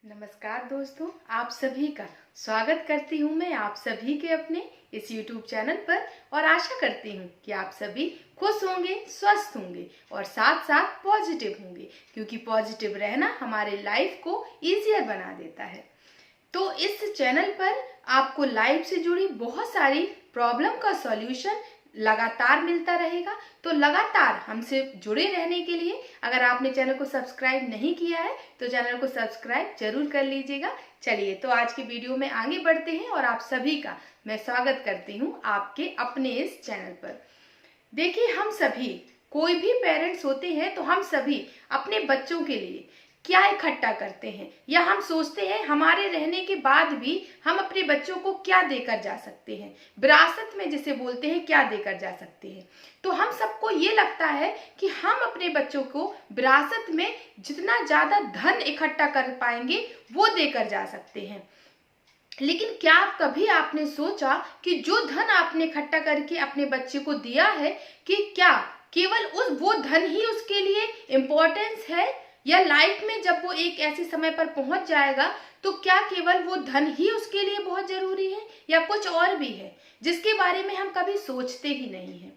नमस्कार दोस्तों, आप सभी का स्वागत करती हूँ मैं आप सभी के अपने इस YouTube चैनल पर। और आशा करती हूँ कि आप सभी खुश होंगे, स्वस्थ होंगे और साथ साथ पॉजिटिव होंगे, क्योंकि पॉजिटिव रहना हमारे लाइफ को इजियर बना देता है। तो इस चैनल पर आपको लाइफ से जुड़ी बहुत सारी प्रॉब्लम का सॉल्यूशन लगातार मिलता रहेगा। तो लगातार हमसे जुड़े रहने के लिए अगर आपने चैनल को सब्सक्राइब नहीं किया है तो चैनल को सब्सक्राइब जरूर कर लीजिएगा। चलिए तो आज की वीडियो में आगे बढ़ते हैं और आप सभी का मैं स्वागत करती हूँ आपके अपने इस चैनल पर। देखिए, हम सभी कोई भी पेरेंट्स होते हैं तो हम सभी अपने बच्चों के लिए क्या इकट्ठा करते हैं या हम सोचते हैं हमारे रहने के बाद भी हम अपने बच्चों को क्या देकर जा सकते हैं, विरासत में जिसे बोलते हैं क्या देकर जा सकते हैं। तो हम सबको ये लगता है कि हम अपने बच्चों को विरासत में जितना ज्यादा धन इकट्ठा कर पाएंगे वो देकर जा सकते हैं। लेकिन क्या कभी आपने सोचा कि जो धन आपने इकट्ठा करके अपने बच्चे को दिया है कि क्या केवल वो धन ही उसके लिए इम्पोर्टेंस है, या लाइफ में जब वो एक ऐसे समय पर पहुंच जाएगा तो क्या केवल वो धन ही उसके लिए बहुत जरूरी है, या कुछ और भी है जिसके बारे में हम कभी सोचते ही नहीं है।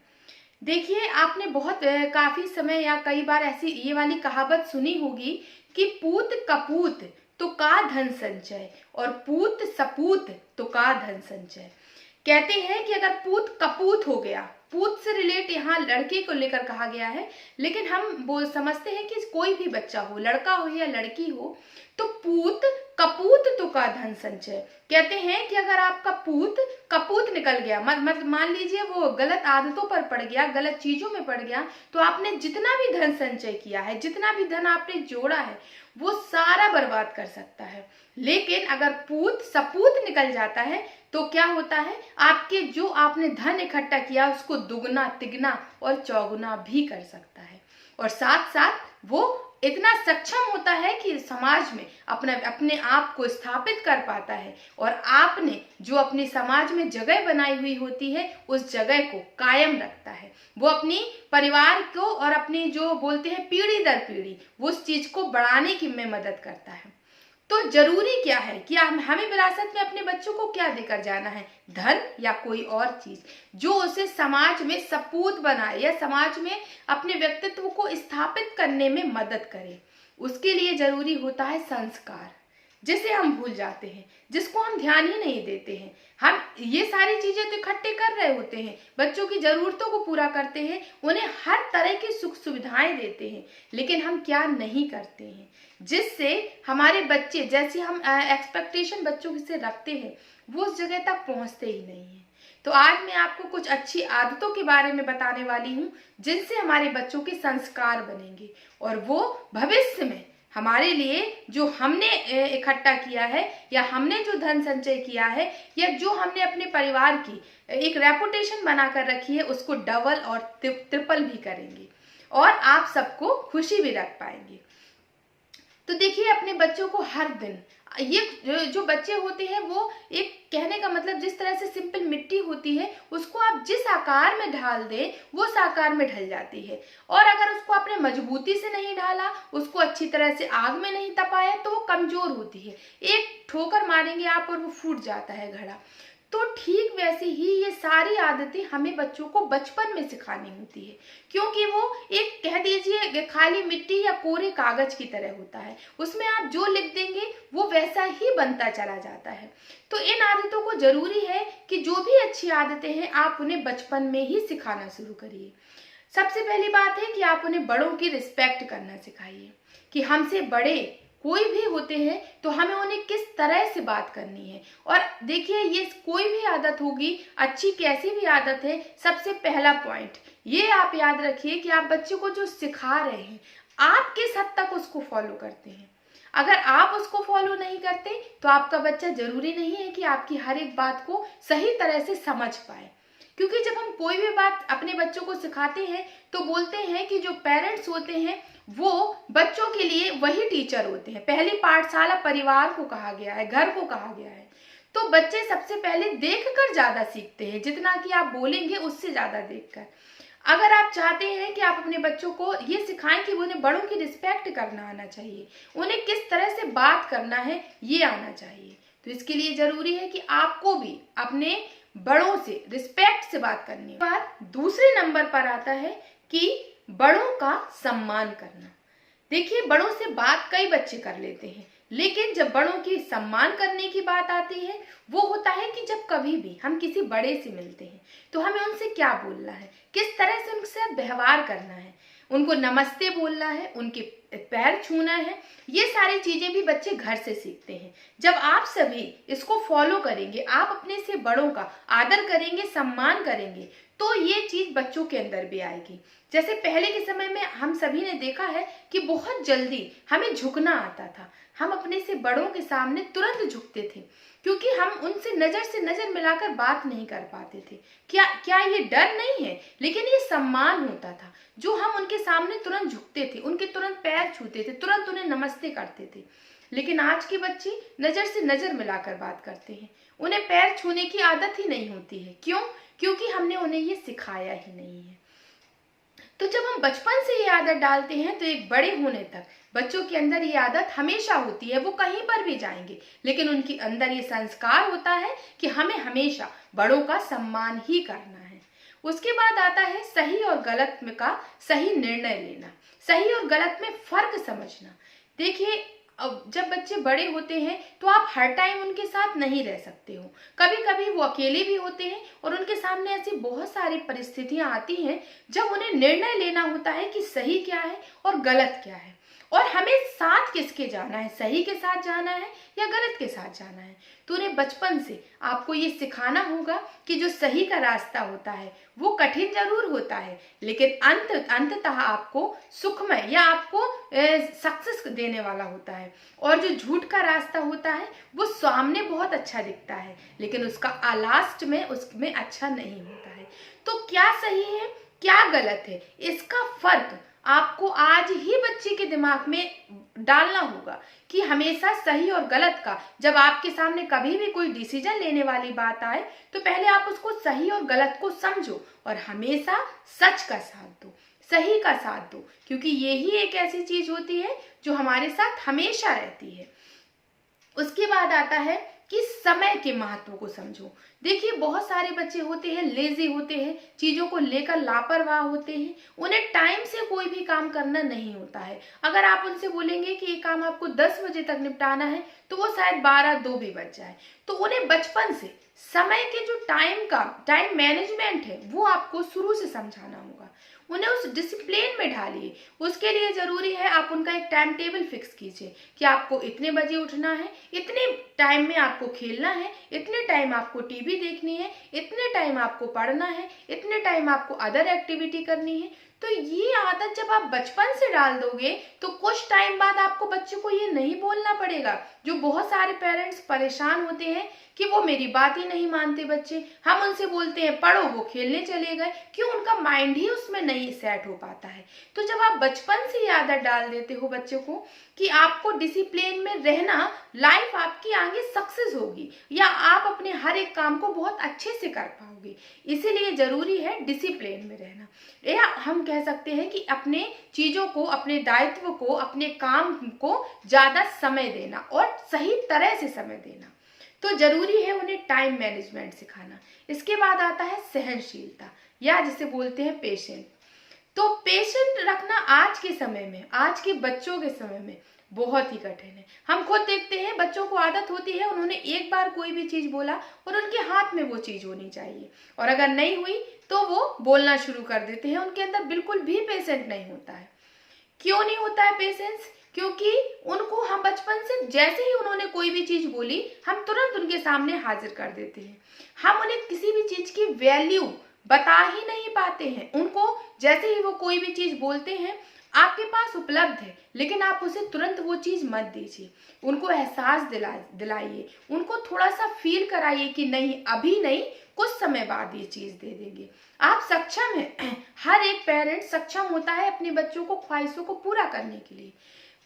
देखिए, आपने बहुत काफी समय या कई बार ऐसी ये वाली कहावत सुनी होगी कि पूत कपूत तो का धन संचय और पूत सपूत तो का धन संचय। कहते हैं कि अगर पूत कपूत हो गया, पूत से रिलेट यहाँ लड़के को लेकर कहा गया है, लेकिन हम समझते हैं कि कोई भी बच्चा हो, लड़का हो या लड़की हो, तो पूत कपूत तो का धन संचय। कहते हैं कि अगर आपका पूत कपूत निकल गया, मान लीजिए वो गलत आदतों पर पड़ गया, गलत चीजों में पड़ गया, तो आपने जितना भी धन संचय किया है, जितना भी धन आपने जोड़ा है, वो सारा बर्बाद कर सकता है। लेकिन अगर पूत सपूत निकल जाता है तो क्या होता है, आपके जो आपने धन इकट्ठा किया उसको दुगना तिगना और चौगुना भी कर सकता है। और साथ साथ वो इतना सक्षम होता है कि समाज में अपने आप को स्थापित कर पाता है, और आपने जो अपने समाज में जगह बनाई हुई होती है उस जगह को कायम रखता है। वो अपनी परिवार को और अपनी जो बोलते हैं पीढ़ी दर पीढ़ी वो उस चीज को बढ़ाने की में मदद करता है। तो जरूरी क्या है कि हमें विरासत में अपने बच्चों को क्या देकर जाना है, धन या कोई और चीज जो उसे समाज में सपूत बनाए या समाज में अपने व्यक्तित्व को स्थापित करने में मदद करे। उसके लिए जरूरी होता है संस्कार, जिसे हम भूल जाते हैं, जिसको हम ध्यान ही नहीं देते हैं। हम ये सारी चीजें तो इकट्ठे कर रहे होते हैं, बच्चों की जरूरतों को पूरा करते हैं, उन्हें हर तरह की सुख सुविधाएं देते हैं, लेकिन हम क्या नहीं करते हैं जिससे हमारे बच्चे, जैसी हम एक्सपेक्टेशन बच्चों से रखते हैं, वो उस जगह तक पहुंचते ही नहीं है। तो आज मैं आपको कुछ अच्छी आदतों के बारे में बताने वाली हूँ जिनसे हमारे बच्चों के संस्कार बनेंगे और वो भविष्य में हमारे लिए जो हमने इकट्ठा किया है या हमने जो धन संचय किया है या जो हमने अपने परिवार की एक रेपुटेशन बनाकर रखी है उसको डबल और ट्रिपल भी करेंगे और आप सबको खुशी भी रख पाएंगे। तो देखिए, अपने बच्चों को हर दिन, ये जो बच्चे होते हैं वो एक कहने का मतलब जिस तरह से सिंपल मिट्टी होती है उसको आप जिस आकार में ढाल दें वो उस आकार में ढल जाती है, और अगर उसको आपने मजबूती से नहीं ढाला, उसको अच्छी तरह से आग में नहीं तपाया तो वो कमजोर होती है। एक ठोकर मारेंगे आप और वो फूट जाता है घड़ा। तो ठीक वैसे ही ये सारी आदतें हमें बच्चों को बचपन में सिखानी होती है, क्योंकि वो एक कह दीजिए खाली मिट्टी या कोरे कागज की तरह होता है, उसमें आप जो लिख देंगे वो वैसा ही बनता चला जाता है। तो इन आदतों को जरूरी है कि जो भी अच्छी आदतें हैं आप उन्हें बचपन में ही सिखाना शुरू करिए। सबसे पहली बात है कि आप उन्हें बड़ों की रिस्पेक्ट करना सिखाइए, कि हमसे बड़े कोई भी होते हैं तो हमें उन्हें किस तरह से बात करनी है। और देखिए, ये कोई भी आदत होगी, अच्छी कैसी भी आदत है, सबसे पहला पॉइंट ये आप याद रखिए कि आप बच्चे को जो सिखा रहे हैं आप किस हद तक उसको फॉलो करते हैं। अगर आप उसको फॉलो नहीं करते तो आपका बच्चा जरूरी नहीं है कि आपकी हर एक बात को सही तरह से समझ पाए, क्योंकि जब हम कोई भी बात अपने बच्चों को सिखाते हैं तो बोलते हैं कि जो पेरेंट्स होते हैं वो बच्चों के लिए वही टीचर होते हैं। पहली पाठशाला परिवार को कहा गया है, घर को कहा गया है। तो बच्चे सबसे पहले देखकर ज्यादा सीखते हैं, जितना कि आप बोलेंगे उससे ज्यादा देखकर। अगर आप चाहते हैं कि आप अपने बच्चों को ये सिखाएं कि उन्हें बड़ों की रिस्पेक्ट करना आना चाहिए, उन्हें किस तरह से बात करना है ये आना चाहिए, तो इसके लिए जरूरी है कि आपको भी अपने बड़ों से रिस्पेक्ट से बात करनी है। बात दूसरे नंबर पर आता है कि बड़ों का सम्मान करना। देखिए, बड़ों से बात कई बच्चे कर लेते हैं, लेकिन जब बड़ों की सम्मान करने की बात आती है, वो होता है कि जब कभी भी हम किसी बड़े से मिलते हैं तो हमें उनसे क्या बोलना है, किस तरह से उनके साथ व्यवहार करना है, उनको नमस्ते बोलना है, उनके पैर छूना है। ये सारी चीजें भी बच्चे घर से सीखते हैं। जब आप सभी इसको फॉलो करेंगे, आप अपने से बड़ों का आदर करेंगे, सम्मान करेंगे, तो ये चीज बच्चों के अंदर भी आएगी। जैसे पहले के समय में हम सभी ने देखा है कि बहुत जल्दी हमें झुकना आता था, हम अपने से बड़ों के सामने तुरंत झुकते थे, क्योंकि हम उनसे नजर मिलाकर बात नहीं कर पाते थे। क्या ये डर नहीं है, लेकिन ये सम्मान होता था, जो हम उनके सामने तुरंत झुकते थे, उनके तुरंत पैर छूते थे, तुरंत उन्हें नमस्ते करते थे। लेकिन आज के बच्चे नजर से नजर मिलाकर बात करते हैं, उन्हें पैर छूने की आदत ही नहीं होती है। क्यों? क्योंकि हमने उन्हें ये सिखाया ही नहीं है। तो जब हम बचपन से ये आदत डालते हैं तो एक बड़े होने तक बच्चों के अंदर ये आदत हमेशा होती है। वो कहीं पर भी जाएंगे, लेकिन उनके अंदर ये संस्कार होता है कि हमें हमेशा बड़ों का सम्मान ही करना है। उसके बाद आता है सही और गलत में का सही निर्णय लेना, सही और गलत में फर्क समझना। देखिए, अब जब बच्चे बड़े होते हैं तो आप हर टाइम उनके साथ नहीं रह सकते हो। कभी कभी वो अकेले भी होते हैं और उनके सामने ऐसी बहुत सारी परिस्थितियां आती हैं जब उन्हें निर्णय लेना होता है कि सही क्या है और गलत क्या है, और हमें साथ किसके जाना है, सही के साथ जाना है या गलत के साथ जाना है। तो उन्हें बचपन से आपको ये सिखाना होगा कि जो सही का रास्ता होता है वो कठिन जरूर होता है, लेकिन अंततः आपको सुखमय या आपको सक्सेस देने वाला होता है। और जो झूठ का रास्ता होता है वो सामने बहुत अच्छा दिखता है, लेकिन उसका लास्ट में उसमें अच्छा नहीं होता है। तो क्या सही है क्या गलत है, इसका फर्क आपको आज ही बच्चे के दिमाग में डालना होगा कि हमेशा सही और गलत का, जब आपके सामने कभी भी कोई डिसीजन लेने वाली बात आए तो पहले आप उसको सही और गलत को समझो और हमेशा सच का साथ दो, सही का साथ दो, क्योंकि यही एक ऐसी चीज होती है जो हमारे साथ हमेशा रहती है। उसके बाद आता है कि समय के महत्व को समझो। देखिए, बहुत सारे बच्चे होते हैं लेजी होते हैं, चीजों को लेकर लापरवाह होते हैं, उन्हें टाइम से कोई भी काम करना नहीं होता है। अगर आप उनसे बोलेंगे कि ये काम आपको 10 बजे तक निपटाना है तो वो शायद 12-2 भी बज जाए। तो उन्हें बचपन से समय के जो टाइम मैनेजमेंट है वो आपको शुरू से समझाना होगा, उन्हें उस डिसिप्लिन में ढालिए। उसके लिए जरूरी है आप उनका एक टाइम टेबल फिक्स कीजिए कि आपको इतने बजे उठना है, इतने टाइम में आपको खेलना है, इतने टाइम आपको टीवी देखनी है, इतने टाइम आपको पढ़ना है, इतने टाइम आपको अदर एक्टिविटी करनी है। तो ये आदत जब आप बचपन से डाल दोगे तो कुछ टाइम बाद आपको बच्चे को ये नहीं बोलना पड़ेगा। जो बहुत सारे पेरेंट्स परेशान होते हैं कि वो मेरी बात ही नहीं मानते बच्चे, हम उनसे बोलते हैं पढ़ो, वो खेलने चले गए, क्यों? उनका माइंड ही उसमें नहीं सेट हो पाता है। तो जब आप बचपन से ये आदत डाल देते हो बच्चे को कि आपको डिसिप्लिन में रहना, लाइफ आपकी आगे सक्सेस होगी या आप अपने हर एक काम को बहुत अच्छे से कर पाओगे। इसीलिए जरूरी है डिसिप्लिन में रहना, या हम कह सकते हैं कि अपने चीजों को, अपने दायित्व को, अपने काम को ज्यादा समय देना और सही तरह से समय देना। तो जरूरी है उन्हें टाइम मैनेजमेंट सिखाना। इसके बाद आता है सहनशीलता, या जिसे बोलते हैं पेशेंट। तो पेशेंट रखना आज के समय में, आज के बच्चों के समय में बहुत ही कठिन है। हम खुद देखते हैं, बच्चों को आदत होती है, उन्होंने एक बार कोई भी चीज बोला और उनके हाथ में वो चीज होनी चाहिए, और अगर नहीं हुई तो वो बोलना शुरू कर देते हैं। उनके अंदर बिल्कुल भी पेशेंट नहीं होता है। क्यों नहीं होता है पेशेंस? क्योंकि उनको हम बचपन से जैसे ही उन्होंने कोई भी चीज बोली, हम तुरंत उनके सामने हाजिर कर देते हैं। हम उन्हें किसी भी चीज की वैल्यू बता ही नहीं पाते हैं। उनको जैसे ही वो कोई भी चीज बोलते हैं, आपके पास उपलब्ध है, लेकिन आप उसे तुरंत वो चीज मत दीजिए। उनको एहसास दिलाइए, उनको थोड़ा सा फील कराइए कि नहीं, अभी नहीं, कुछ समय बाद ये चीज दे देंगे। आप सक्षम हैं। हर एक पेरेंट सक्षम होता है अपने बच्चों को ख्वाहिशों को पूरा करने के लिए।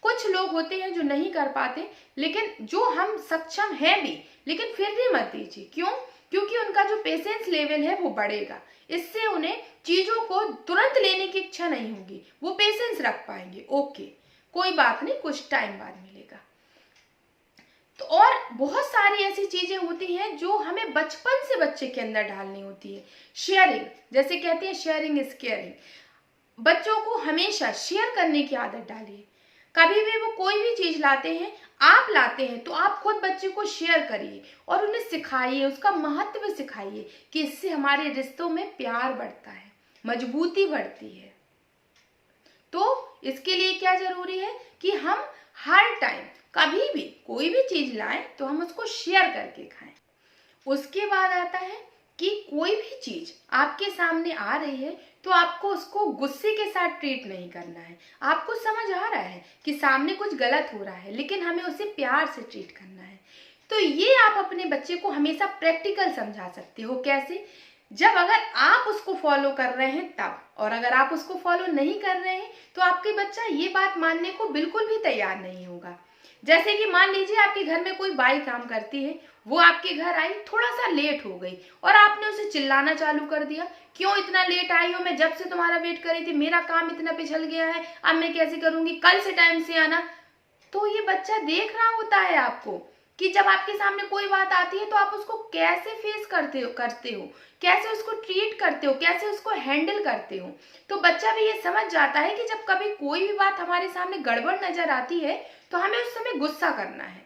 कुछ लोग होते हैं जो नहीं कर पाते, लेकिन जो हम सक्षम हैं भी, लेकिन फिर भी मत दीजिए। क्यों? क्योंकि उनका जो पेशेंस लेवल है वो बढ़ेगा। इससे उन्हें चीजों को तुरंत लेने की इच्छा नहीं होगी, वो पेशेंस रख पाएंगे। ओके, कोई बात नहीं, कुछ टाइम बाद मिलेगा। तो और बहुत सारी ऐसी चीजें होती हैं जो हमें बचपन से बच्चे के अंदर डालनी होती है। शेयरिंग, जैसे कहते हैं शेयरिंग इज केयरिंग। बच्चों को हमेशा शेयर करने की आदत डालिए। कभी भी वो कोई भी चीज लाते हैं, आप लाते हैं तो आप खुद बच्चे को शेयर करिए और उन्हें सिखाइए, उसका महत्व सिखाइए कि इससे हमारे रिश्तों में प्यार बढ़ता है, मजबूती बढ़ती है। तो इसके लिए क्या जरूरी है कि हम हर टाइम कभी भी कोई भी चीज लाएं तो हम उसको शेयर करके खाएं। उसके बाद आता है कि कोई भी चीज आपके सामने आ रही है तो आपको उसको गुस्से के साथ ट्रीट नहीं करना है। आपको समझ आ रहा है कि सामने कुछ गलत हो रहा है, लेकिन हमें उसे प्यार से ट्रीट करना है। तो ये आप अपने बच्चे को हमेशा प्रैक्टिकल समझा सकते हो। कैसे? जब अगर आप उसको फॉलो कर रहे हैं तब, और अगर आप उसको फॉलो नहीं कर रहे हैं तो आपके बच्चा ये बात मानने को बिल्कुल भी तैयार नहीं होगा। जैसे कि मान लीजिए आपके घर में कोई बाई काम करती है, वो आपके घर आई, थोड़ा सा लेट हो गई और आपने उसे चिल्लाना चालू कर दिया, क्यों इतना लेट आई हो, मैं जब से तुम्हारा वेट कर रही थी, मेरा काम इतना पिछल गया है, अब मैं कैसे करूंगी, कल से टाइम से आना। तो ये बच्चा देख रहा होता है आपको कि जब आपके सामने कोई बात आती है तो आप उसको कैसे फेस करते हो, कैसे उसको ट्रीट करते हो, कैसे उसको हैंडल करते हो। तो बच्चा भी ये समझ जाता है कि जब कभी कोई भी बात हमारे सामने गड़बड़ नजर आती है तो हमें उस समय गुस्सा करना है।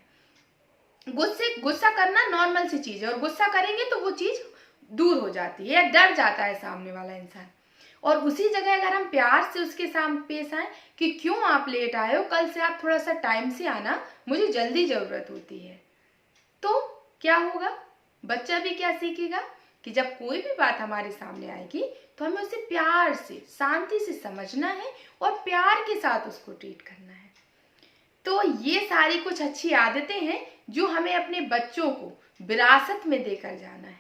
गुस्सा करना नॉर्मल सी चीज है, और गुस्सा करेंगे तो वो चीज दूर हो जाती है या डर जाता है सामने वाला इंसान। और उसी जगह अगर हम प्यार से उसके सामने पेश आए कि क्यों आप लेट आए हो, कल से आप थोड़ा सा टाइम से आना, मुझे जल्दी जरूरत होती है, तो क्या होगा? बच्चा भी क्या सीखेगा कि जब कोई भी बात हमारे सामने आएगी तो हमें उसे प्यार से, शांति से समझना है और प्यार के साथ उसको ट्रीट करना है। तो ये सारी कुछ अच्छी आदतें हैं जो हमें अपने बच्चों को विरासत में देकर जाना है।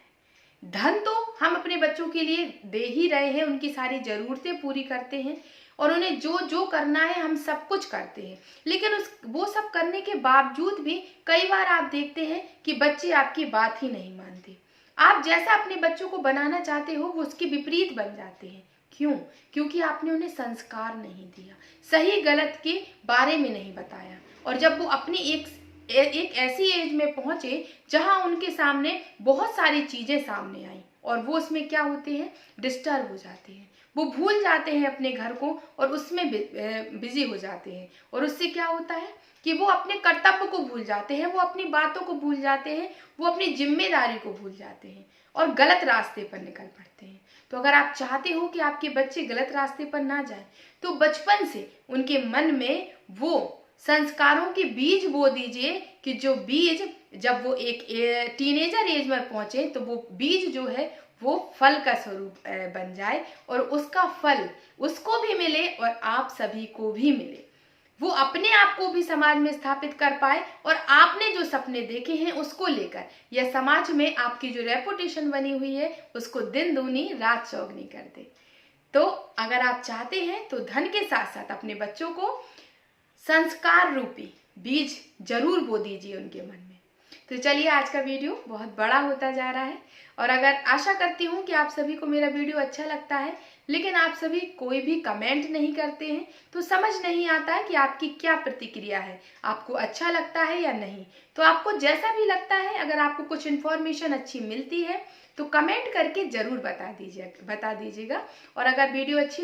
धन तो हम अपने बच्चों के लिए दे ही रहे हैं, उनकी सारी जरूरतें पूरी करते हैं और उन्हें जो जो करना है हम सब कुछ करते हैं, लेकिन वो सब करने के बावजूद भी कई बार आप देखते हैं कि बच्चे आपकी बात ही नहीं मानते। आप जैसा अपने बच्चों को बनाना चाहते हो वो उसके विपरीत बन जाते हैं। क्यों? क्योंकि आपने उन्हें संस्कार नहीं दिया, सही गलत के बारे में नहीं बताया। और जब वो अपनी एक ऐसी एज में पहुंचे जहां उनके सामने बहुत सारी चीजें सामने आई और वो उसमें क्या होते हैं, डिस्टर्ब हो जाते हैं, वो भूल जाते हैं अपने घर को और उसमें बिजी हो जाते हैं। और उससे क्या होता है कि वो अपने कर्तव्य को भूल जाते हैं, वो अपनी बातों को भूल जाते हैं, वो अपनी जिम्मेदारी को भूल जाते हैं और गलत रास्ते पर निकल पड़ते हैं। तो अगर आप चाहते हो कि आपके बच्चे गलत रास्ते पर ना जाएं, तो बचपन से उनके मन में वो संस्कारों के बीज बो दीजिए कि जो बीज जब वो एक टीनेजर एज में पहुंचे तो वो बीज जो है वो फल का स्वरूप बन जाए और उसका फल उसको भी मिले और आप सभी को भी मिले। वो अपने आप को भी समाज में स्थापित कर पाए और आपने जो सपने देखे हैं उसको लेकर यह समाज में आपकी जो रेपुटेशन बनी हुई है उसको दिन दूनी रात चौगनी कर दे। तो अगर आप चाहते हैं तो धन के साथ साथ अपने बच्चों को संस्कार रूपी बीज जरूर बो दीजिए उनके मन में। तो चलिए, आज का वीडियो बहुत बड़ा होता जा रहा है और अगर आशा करती हूँ कि आप सभी को मेरा वीडियो अच्छा लगता है, लेकिन आप सभी कोई भी कमेंट नहीं करते हैं तो समझ नहीं आता है कि आपकी क्या प्रतिक्रिया है, आपको अच्छा लगता है या नहीं। तो आपको जैसा भी लगता है, अगर आपको कुछ इन्फॉर्मेशन अच्छी मिलती है तो कमेंट करके जरूर बता दीजिएगा। और अगर वीडियो अच्छी